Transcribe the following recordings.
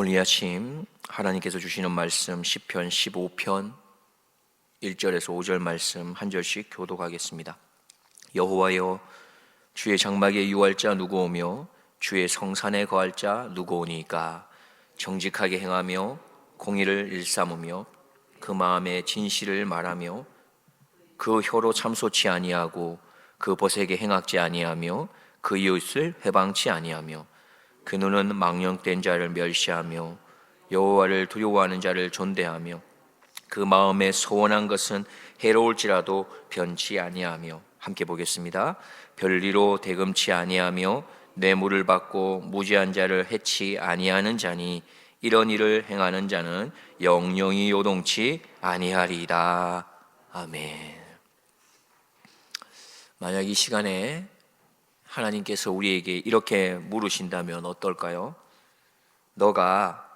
오늘 이 아침 하나님께서 주시는 말씀 시편 15편 1절에서 5절 말씀 한 절씩 교독하겠습니다. 여호와여, 주의 장막에 유할 자 누구 오며 주의 성산에 거할 자 누구 오니까? 정직하게 행하며 공의를 일삼으며 그 마음에 진실을 말하며 그 혀로 참소치 아니하고 그 벗에게 행악지 아니하며 그 이웃을 회방치 아니하며 그 눈은 망령된 자를 멸시하며 여호와를 두려워하는 자를 존대하며 그 마음에 소원한 것은 해로울지라도 변치 아니하며. 함께 보겠습니다. 별리로 대금치 아니하며 뇌물을 받고 무지한 자를 해치 아니하는 자니 이런 일을 행하는 자는 영영이 요동치 아니하리이다. 아멘. 만약 이 시간에 하나님께서 우리에게 이렇게 물으신다면 어떨까요? 너가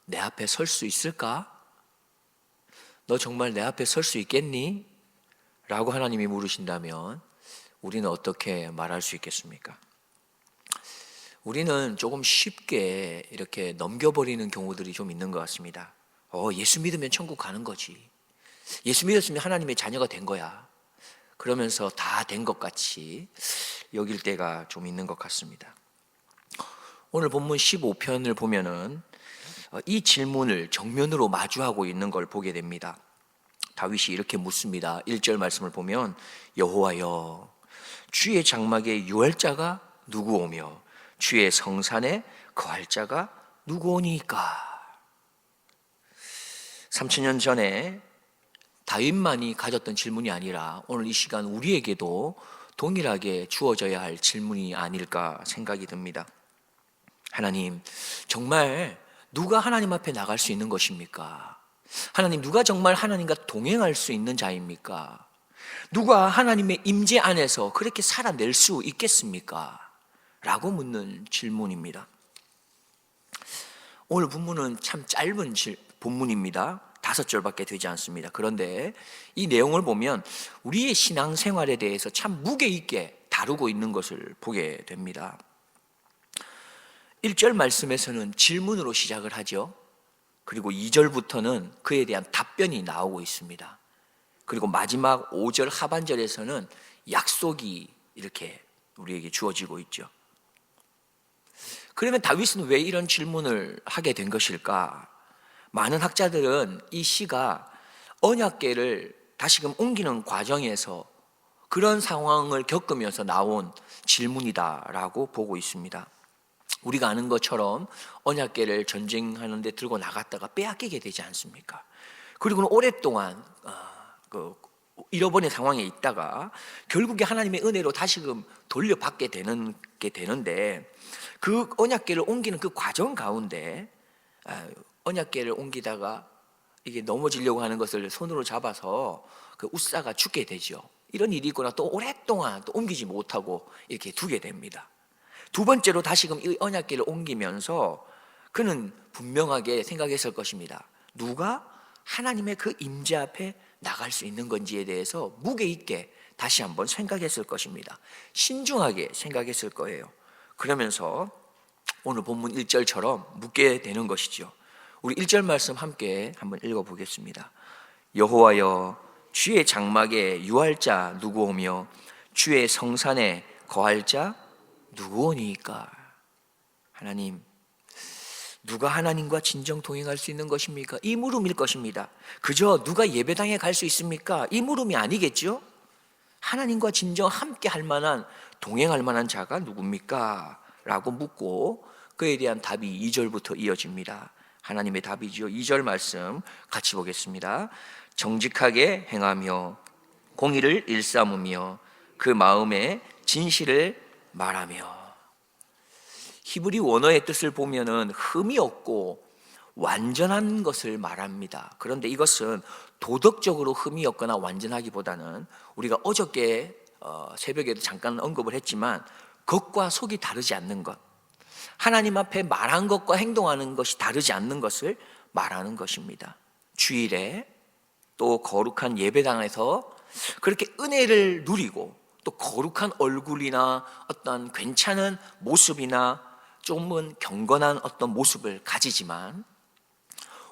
내 앞에 설 수 있을까? 너 정말 내 앞에 설 수 있겠니? 라고 하나님이 물으신다면 우리는 어떻게 말할 수 있겠습니까? 우리는 조금 쉽게 이렇게 넘겨버리는 경우들이 좀 있는 것 같습니다. 예수 믿으면 천국 가는 거지. 예수 믿었으면 하나님의 자녀가 된 거야. 그러면서 다 된 것 같이 여길 때가 좀 있는 것 같습니다. 오늘 본문 15편을 보면은 이 질문을 정면으로 마주하고 있는 걸 보게 됩니다. 다윗이 이렇게 묻습니다. 1절 말씀을 보면 여호와여, 주의 장막에 유할 자가 누구 오며 주의 성산에 거할 자가 누구 오니까? 3000년 전에 다윗만이 가졌던 질문이 아니라 오늘 이 시간 우리에게도 동일하게 주어져야 할 질문이 아닐까 생각이 듭니다. 하나님, 정말 누가 하나님 앞에 나갈 수 있는 것입니까? 하나님, 누가 정말 하나님과 동행할 수 있는 자입니까? 누가 하나님의 임재 안에서 그렇게 살아낼 수 있겠습니까? 라고 묻는 질문입니다. 오늘 본문은 참 짧은 본문입니다. 5절밖에 되지 않습니다. 그런데 이 내용을 보면 우리의 신앙생활에 대해서 참 무게 있게 다루고 있는 것을 보게 됩니다. 1절 말씀에서는 질문으로 시작을 하죠. 그리고 2절부터는 그에 대한 답변이 나오고 있습니다. 그리고 마지막 5절 하반절에서는 약속이 이렇게 우리에게 주어지고 있죠. 그러면 다윗은 왜 이런 질문을 하게 된 것일까? 많은 학자들은 이 시가 언약궤를 다시금 옮기는 과정에서 그런 상황을 겪으면서 나온 질문이다라고 보고 있습니다. 우리가 아는 것처럼 언약궤를 전쟁하는 데 들고 나갔다가 빼앗기게 되지 않습니까? 그리고는 오랫동안 잃어버린 상황에 있다가 결국에 하나님의 은혜로 다시금 돌려받게 되는데 그 언약궤를 옮기는 그 과정 가운데 언약궤를 옮기다가 이게 넘어지려고 하는 것을 손으로 잡아서 그 웃사가 죽게 되죠. 이런 일이 있거나 또 오랫동안 또 옮기지 못하고 이렇게 두게 됩니다. 두 번째로 다시금 이 언약궤를 옮기면서 그는 분명하게 생각했을 것입니다. 누가 하나님의 그 임재 앞에 나갈 수 있는 건지에 대해서 무게 있게 다시 한번 생각했을 것입니다. 신중하게 생각했을 거예요. 그러면서 오늘 본문 1절처럼 묻게 되는 것이죠. 우리 1절 말씀 함께 한번 읽어보겠습니다. 여호와여, 주의 장막에 유할 자 누구 오며 주의 성산에 거할 자 누구 오니까? 하나님, 누가 하나님과 진정 동행할 수 있는 것입니까? 이 물음일 것입니다. 그저 누가 예배당에 갈 수 있습니까? 이 물음이 아니겠죠? 하나님과 진정 함께 할 만한, 동행할 만한 자가 누굽니까? 라고 묻고 그에 대한 답이 2절부터 이어집니다. 하나님의 답이죠. 2절 말씀 같이 보겠습니다. 정직하게 행하며 공의를 일삼으며 그 마음에 진실을 말하며. 히브리 원어의 뜻을 보면은 흠이 없고 완전한 것을 말합니다. 그런데 이것은 도덕적으로 흠이 없거나 완전하기보다는 우리가 어저께 새벽에도 잠깐 언급을 했지만 겉과 속이 다르지 않는 것, 하나님 앞에 말한 것과 행동하는 것이 다르지 않는 것을 말하는 것입니다. 주일에 또 거룩한 예배당에서 그렇게 은혜를 누리고 또 거룩한 얼굴이나 어떤 괜찮은 모습이나 조금은 경건한 어떤 모습을 가지지만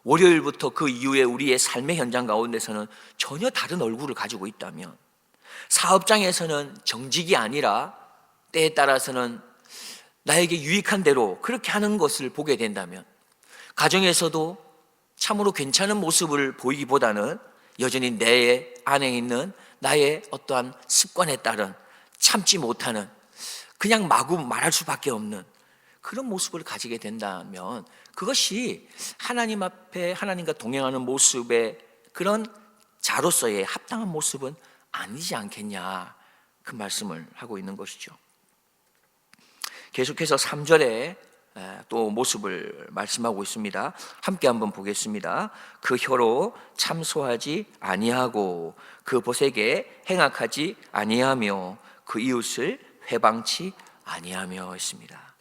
월요일부터 그 이후에 우리의 삶의 현장 가운데서는 전혀 다른 얼굴을 가지고 있다면, 사업장에서는 정직이 아니라 때에 따라서는 나에게 유익한 대로 그렇게 하는 것을 보게 된다면, 가정에서도 참으로 괜찮은 모습을 보이기보다는 여전히 내 안에 있는 나의 어떠한 습관에 따른 참지 못하는, 그냥 마구 말할 수밖에 없는 그런 모습을 가지게 된다면, 그것이 하나님 앞에 하나님과 동행하는 모습의 그런 자로서의 합당한 모습은 아니지 않겠냐, 그 말씀을 하고 있는 것이죠. 계속해서 3절에 또 모습을 말씀하고 있습니다. 함께 한번 보겠습니다. 그 혀로 참소하지 아니하고 그 보색에 행악하지 아니하며 그 이웃을 회방치 아니하며 했습니다.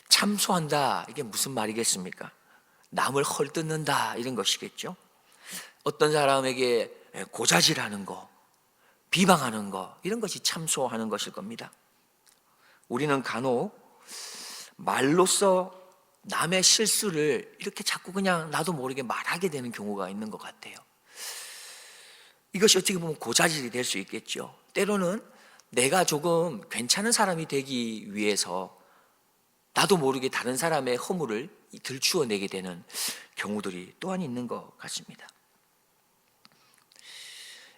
참소한다, 이게 무슨 말이겠습니까? 남을 헐뜯는다, 이런 것이겠죠. 어떤 사람에게 고자질하는 거, 비방하는 거, 이런 것이 참소하는 것일 겁니다. 우리는 간혹 말로써 남의 실수를 이렇게 자꾸 그냥 나도 모르게 말하게 되는 경우가 있는 것 같아요. 이것이 어떻게 보면 고자질이 될 수 있겠죠. 때로는 내가 조금 괜찮은 사람이 되기 위해서 나도 모르게 다른 사람의 허물을 들추어내게 되는 경우들이 또한 있는 것 같습니다.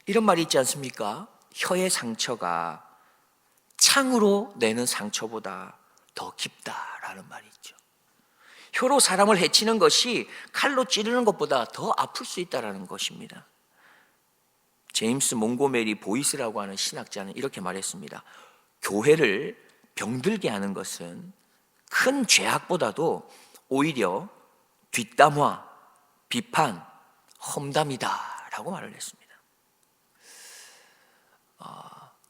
이런 말이 있지 않습니까? 혀의 상처가 창으로 내는 상처보다 더 깊다라는 말이 있죠. 혀로 사람을 해치는 것이 칼로 찌르는 것보다 더 아플 수 있다는 것입니다. 제임스 몽고메리 보이스라고 하는 신학자는 이렇게 말했습니다. 교회를 병들게 하는 것은 큰 죄악보다도 오히려 뒷담화, 비판, 험담이다 라고 말을 했습니다.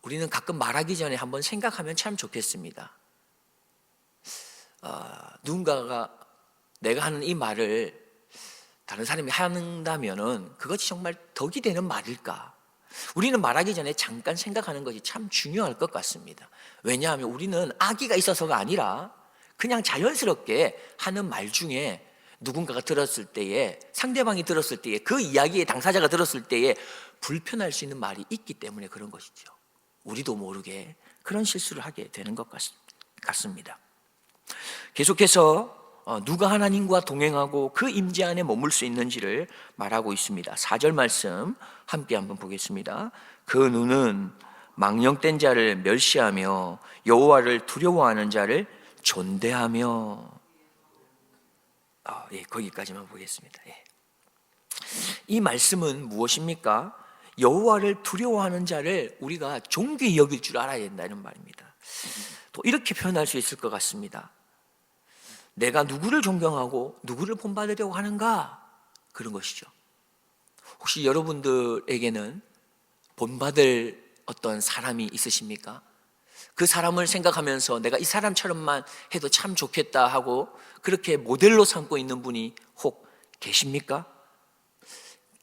우리는 가끔 말하기 전에 한번 생각하면 참 좋겠습니다. 누군가가 내가 하는 이 말을 다른 사람이 한다면은 그것이 정말 덕이 되는 말일까? 우리는 말하기 전에 잠깐 생각하는 것이 참 중요할 것 같습니다. 왜냐하면 우리는 악의가 있어서가 아니라 그냥 자연스럽게 하는 말 중에 누군가가 들었을 때에, 상대방이 들었을 때에, 그 이야기의 당사자가 들었을 때에 불편할 수 있는 말이 있기 때문에 그런 것이죠. 우리도 모르게 그런 실수를 하게 되는 것 같습니다. 계속해서 누가 하나님과 동행하고 그 임재 안에 머물 수 있는지를 말하고 있습니다. 4절 말씀 함께 한번 보겠습니다. 그 눈은 망령된 자를 멸시하며 여호와를 두려워하는 자를 존대하며. 거기까지만 보겠습니다. 이 말씀은 무엇입니까? 여호와를 두려워하는 자를 우리가 존귀히 여길 줄 알아야 된다는 말입니다. 또 이렇게 표현할 수 있을 것 같습니다. 내가 누구를 존경하고 누구를 본받으려고 하는가? 그런 것이죠. 혹시 여러분들에게는 본받을 어떤 사람이 있으십니까? 그 사람을 생각하면서 내가 이 사람처럼만 해도 참 좋겠다 하고 그렇게 모델로 삼고 있는 분이 혹 계십니까?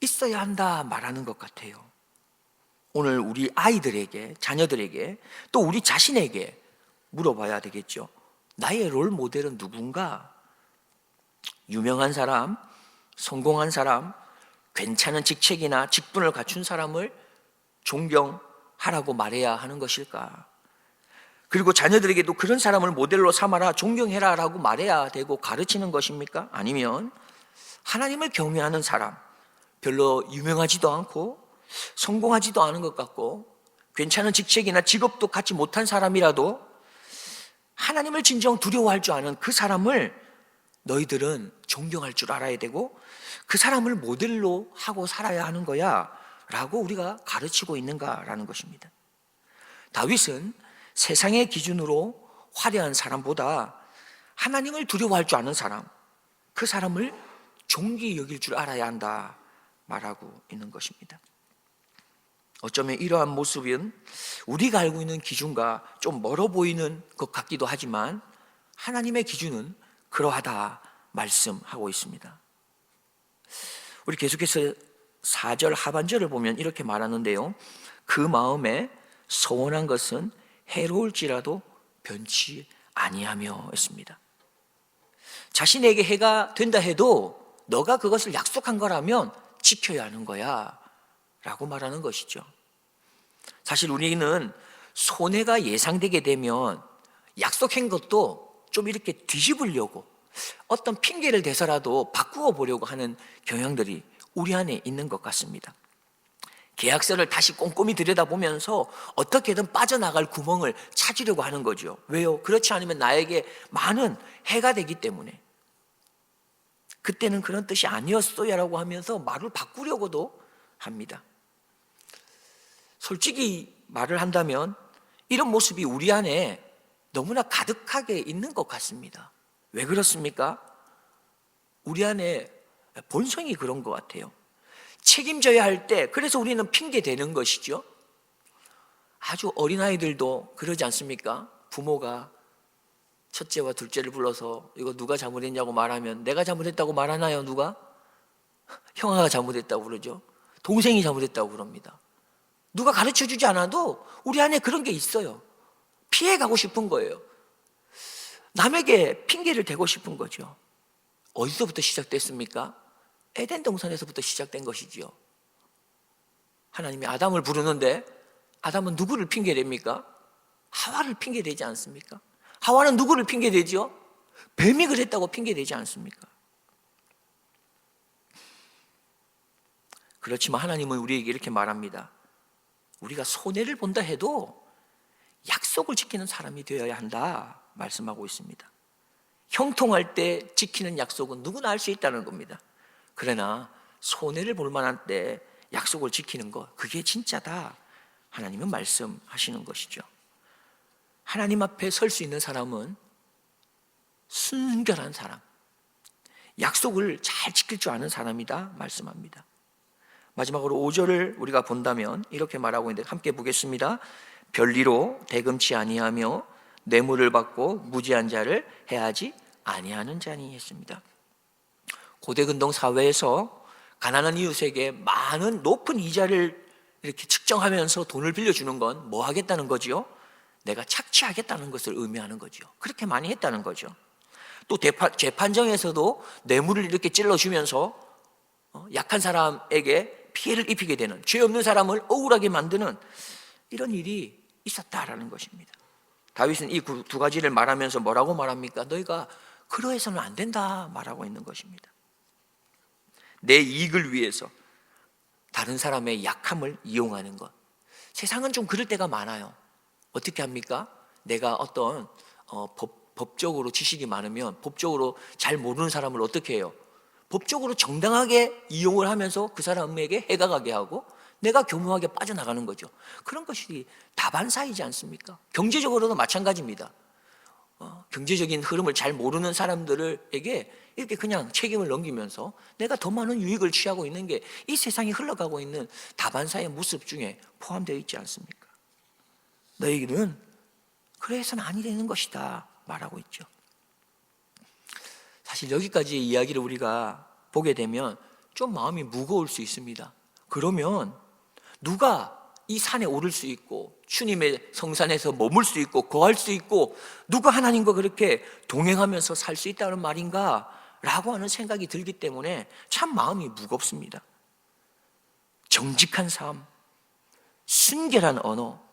있어야 한다 말하는 것 같아요. 오늘 우리 아이들에게, 자녀들에게, 또 우리 자신에게 물어봐야 되겠죠. 나의 롤 모델은 누군가? 유명한 사람, 성공한 사람, 괜찮은 직책이나 직분을 갖춘 사람을 존경하라고 말해야 하는 것일까? 그리고 자녀들에게도 그런 사람을 모델로 삼아라, 존경해라 라고 말해야 되고 가르치는 것입니까? 아니면 하나님을 경외하는 사람, 별로 유명하지도 않고 성공하지도 않은 것 같고 괜찮은 직책이나 직업도 갖지 못한 사람이라도 하나님을 진정 두려워할 줄 아는 그 사람을 너희들은 존경할 줄 알아야 되고 그 사람을 모델로 하고 살아야 하는 거야 라고 우리가 가르치고 있는가라는 것입니다. 다윗은 세상의 기준으로 화려한 사람보다 하나님을 두려워할 줄 아는 사람, 그 사람을 존귀히 여길 줄 알아야 한다 말하고 있는 것입니다. 어쩌면 이러한 모습은 우리가 알고 있는 기준과 좀 멀어 보이는 것 같기도 하지만 하나님의 기준은 그러하다 말씀하고 있습니다. 우리 계속해서 4절 하반절을 보면 이렇게 말하는데요. 그 마음에 서원한 것은 해로울지라도 변치 아니하며 했습니다. 자신에게 해가 된다 해도 너가 그것을 약속한 거라면 지켜야 하는 거야 라고 말하는 것이죠. 사실 우리는 손해가 예상되게 되면 약속한 것도 좀 이렇게 뒤집으려고 어떤 핑계를 대서라도 바꾸어 보려고 하는 경향들이 우리 안에 있는 것 같습니다. 계약서를 다시 꼼꼼히 들여다보면서 어떻게든 빠져나갈 구멍을 찾으려고 하는 거죠. 왜요? 그렇지 않으면 나에게 많은 해가 되기 때문에. 그때는 그런 뜻이 아니었어요 라고 하면서 말을 바꾸려고도 합니다. 솔직히 말을 한다면 이런 모습이 우리 안에 너무나 가득하게 있는 것 같습니다. 왜 그렇습니까? 우리 안에 본성이 그런 것 같아요. 책임져야 할 때 그래서 우리는 핑계 대는 것이죠. 아주 어린아이들도 그러지 않습니까? 부모가 첫째와 둘째를 불러서 이거 누가 잘못했냐고 말하면 내가 잘못했다고 말하나요? 누가? 형아가 잘못했다고 그러죠. 동생이 잘못했다고 그럽니다. 누가 가르쳐주지 않아도 우리 안에 그런 게 있어요. 피해가고 싶은 거예요. 남에게 핑계를 대고 싶은 거죠. 어디서부터 시작됐습니까? 에덴 동산에서부터 시작된 것이지요. 하나님이 아담을 부르는데 아담은 누구를 핑계댑니까? 하와를 핑계대지 않습니까? 하와는 누구를 핑계대죠? 뱀이 그랬다고 핑계대지 않습니까? 그렇지만 하나님은 우리에게 이렇게 말합니다. 우리가 손해를 본다 해도 약속을 지키는 사람이 되어야 한다 말씀하고 있습니다. 형통할 때 지키는 약속은 누구나 할 수 있다는 겁니다. 그러나 손해를 볼 만한 때 약속을 지키는 것, 그게 진짜다 하나님은 말씀하시는 것이죠. 하나님 앞에 설 수 있는 사람은 순결한 사람, 약속을 잘 지킬 줄 아는 사람이다 말씀합니다. 마지막으로 5절을 우리가 본다면 이렇게 말하고 있는데 함께 보겠습니다. 별리로 대금치 아니하며 뇌물을 받고 무지한 자를 해하지 아니하는 자니 했습니다. 고대 근동 사회에서 가난한 이웃에게 많은 높은 이자를 이렇게 측정하면서 돈을 빌려주는 건 뭐 하겠다는 거지요? 내가 착취하겠다는 것을 의미하는 거죠. 그렇게 많이 했다는 거죠. 또 재판정에서도 뇌물을 이렇게 찔러주면서 약한 사람에게 피해를 입히게 되는, 죄 없는 사람을 억울하게 만드는 이런 일이 있었다라는 것입니다. 다윗은 이 두 가지를 말하면서 뭐라고 말합니까? 너희가 그러해서는 안 된다 말하고 있는 것입니다. 내 이익을 위해서 다른 사람의 약함을 이용하는 것. 세상은 좀 그럴 때가 많아요. 어떻게 합니까? 내가 어떤 법적으로 지식이 많으면 법적으로 잘 모르는 사람을 어떻게 해요? 법적으로 정당하게 이용을 하면서 그 사람에게 해가 가게 하고 내가 교묘하게 빠져나가는 거죠. 그런 것이 다반사이지 않습니까? 경제적으로도 마찬가지입니다. 경제적인 흐름을 잘 모르는 사람들에게 이렇게 그냥 책임을 넘기면서 내가 더 많은 유익을 취하고 있는 게 이 세상이 흘러가고 있는 다반사의 모습 중에 포함되어 있지 않습니까? 너희는 그래서는 아니 되는 것이다 말하고 있죠. 사실 여기까지의 이야기를 우리가 보게 되면 좀 마음이 무거울 수 있습니다. 그러면 누가 이 산에 오를 수 있고 주님의 성산에서 머물 수 있고 거할 수 있고 누가 하나님과 그렇게 동행하면서 살 수 있다는 말인가? 라고 하는 생각이 들기 때문에 참 마음이 무겁습니다. 정직한 삶, 순결한 언어,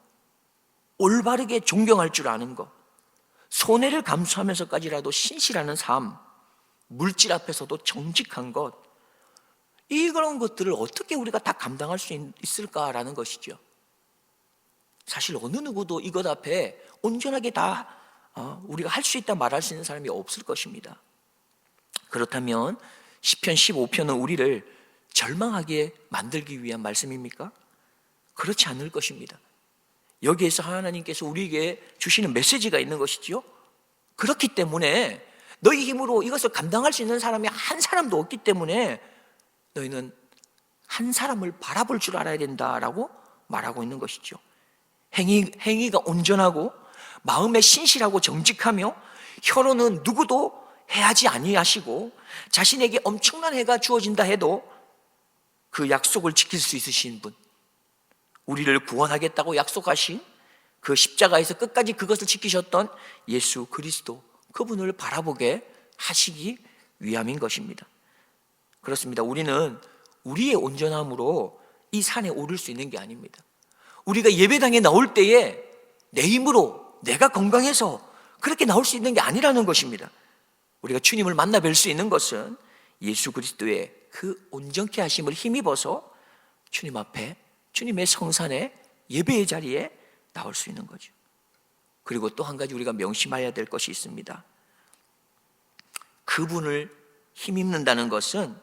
올바르게 존경할 줄 아는 것, 손해를 감수하면서까지라도 신실하는 삶, 물질 앞에서도 정직한 것, 이런 것들을 어떻게 우리가 다 감당할 수 있을까라는 것이죠. 사실 어느 누구도 이것 앞에 온전하게 다 우리가 할 수 있다 말할 수 있는 사람이 없을 것입니다. 그렇다면 시편 15편은 우리를 절망하게 만들기 위한 말씀입니까? 그렇지 않을 것입니다. 여기에서 하나님께서 우리에게 주시는 메시지가 있는 것이지요. 그렇기 때문에 너희 힘으로 이것을 감당할 수 있는 사람이 한 사람도 없기 때문에 너희는 한 사람을 바라볼 줄 알아야 된다라고 말하고 있는 것이죠. 행위가 온전하고 마음에 신실하고 정직하며 혀로는 누구도 해하지 아니하시고 자신에게 엄청난 해가 주어진다 해도 그 약속을 지킬 수 있으신 분, 우리를 구원하겠다고 약속하신 그 십자가에서 끝까지 그것을 지키셨던 예수 그리스도, 그분을 바라보게 하시기 위함인 것입니다. 그렇습니다. 우리는 우리의 온전함으로 이 산에 오를 수 있는 게 아닙니다. 우리가 예배당에 나올 때에 내 힘으로, 내가 건강해서 그렇게 나올 수 있는 게 아니라는 것입니다. 우리가 주님을 만나 뵐 수 있는 것은 예수 그리스도의 그 온전케 하심을 힘입어서 주님 앞에, 주님의 성산에, 예배의 자리에 나올 수 있는 거죠. 그리고 또 한 가지 우리가 명심해야 될 것이 있습니다. 그분을 힘입는다는 것은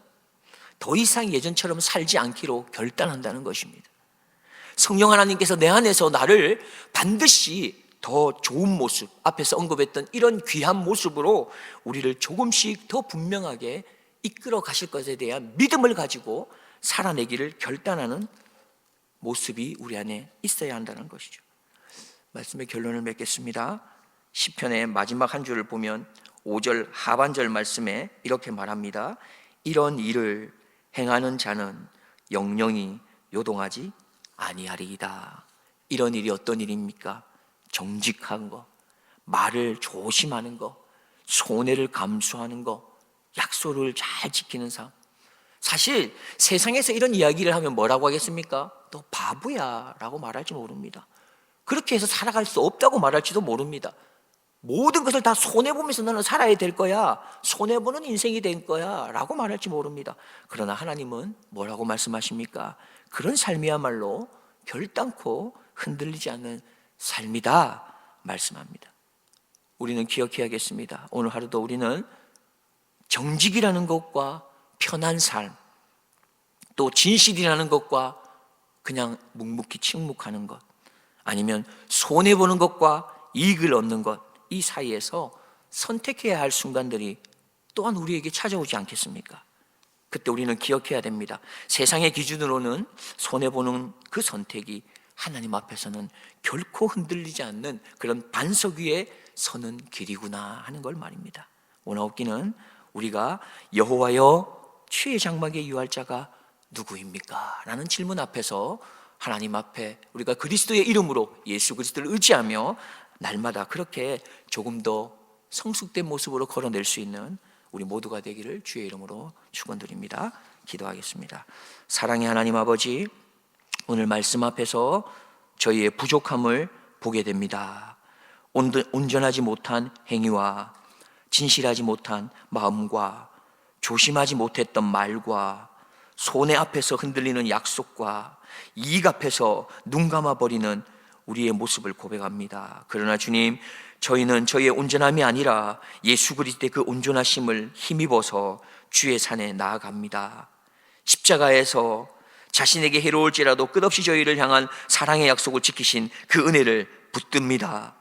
더 이상 예전처럼 살지 않기로 결단한다는 것입니다. 성령 하나님께서 내 안에서 나를 반드시 더 좋은 모습, 앞에서 언급했던 이런 귀한 모습으로 우리를 조금씩 더 분명하게 이끌어 가실 것에 대한 믿음을 가지고 살아내기를 결단하는 모습이 우리 안에 있어야 한다는 것이죠. 말씀의 결론을 맺겠습니다. 시편의 마지막 한 줄을 보면 5절 하반절 말씀에 이렇게 말합니다. 이런 일을 행하는 자는 영영이 요동하지 아니하리이다. 이런 일이 어떤 일입니까? 정직한 거, 말을 조심하는 거, 손해를 감수하는 거, 약속을 잘 지키는 삶. 사실 세상에서 이런 이야기를 하면 뭐라고 하겠습니까? 너 바보야 라고 말할지 모릅니다. 그렇게 해서 살아갈 수 없다고 말할지도 모릅니다. 모든 것을 다 손해보면서 너는 살아야 될 거야, 손해보는 인생이 될 거야 라고 말할지 모릅니다. 그러나 하나님은 뭐라고 말씀하십니까? 그런 삶이야말로 결단코 흔들리지 않는 삶이다 말씀합니다. 우리는 기억해야겠습니다. 오늘 하루도 우리는 정직이라는 것과 편한 삶, 또 진실이라는 것과 그냥 묵묵히 침묵하는 것, 아니면 손해보는 것과 이익을 얻는 것, 이 사이에서 선택해야 할 순간들이 또한 우리에게 찾아오지 않겠습니까? 그때 우리는 기억해야 됩니다. 세상의 기준으로는 손해보는 그 선택이 하나님 앞에서는 결코 흔들리지 않는 그런 반석 위에 서는 길이구나 하는 걸 말입니다. 원하옵기는 우리가 여호와여 주의 장막에 유할 자가 누구입니까? 라는 질문 앞에서 하나님 앞에 우리가 그리스도의 이름으로 예수 그리스도를 의지하며 날마다 그렇게 조금 더 성숙된 모습으로 걸어낼 수 있는 우리 모두가 되기를 주의 이름으로 축원드립니다. 기도하겠습니다. 사랑의 하나님 아버지, 오늘 말씀 앞에서 저희의 부족함을 보게 됩니다. 온전하지 못한 행위와 진실하지 못한 마음과 조심하지 못했던 말과 손해 앞에서 흔들리는 약속과 이익 앞에서 눈 감아버리는 우리의 모습을 고백합니다. 그러나 주님, 저희는 저희의 온전함이 아니라 예수 그리스도의 그 온전하심을 힘입어서 주의 산에 나아갑니다. 십자가에서 자신에게 해로울지라도 끝없이 저희를 향한 사랑의 약속을 지키신 그 은혜를 붙듭니다.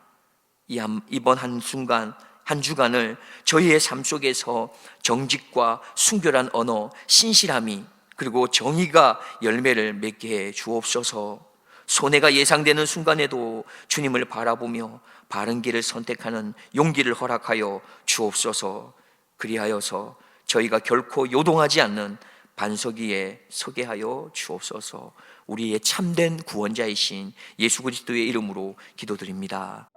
이번 한순간, 한 주간을 저희의 삶 속에서 정직과 순결한 언어, 신실함이 그리고 정의가 열매를 맺게 해 주옵소서. 손해가 예상되는 순간에도 주님을 바라보며 바른 길을 선택하는 용기를 허락하여 주옵소서. 그리하여서 저희가 결코 요동하지 않는 반석 위에 서게 하여 주옵소서. 우리의 참된 구원자이신 예수 그리스도의 이름으로 기도드립니다.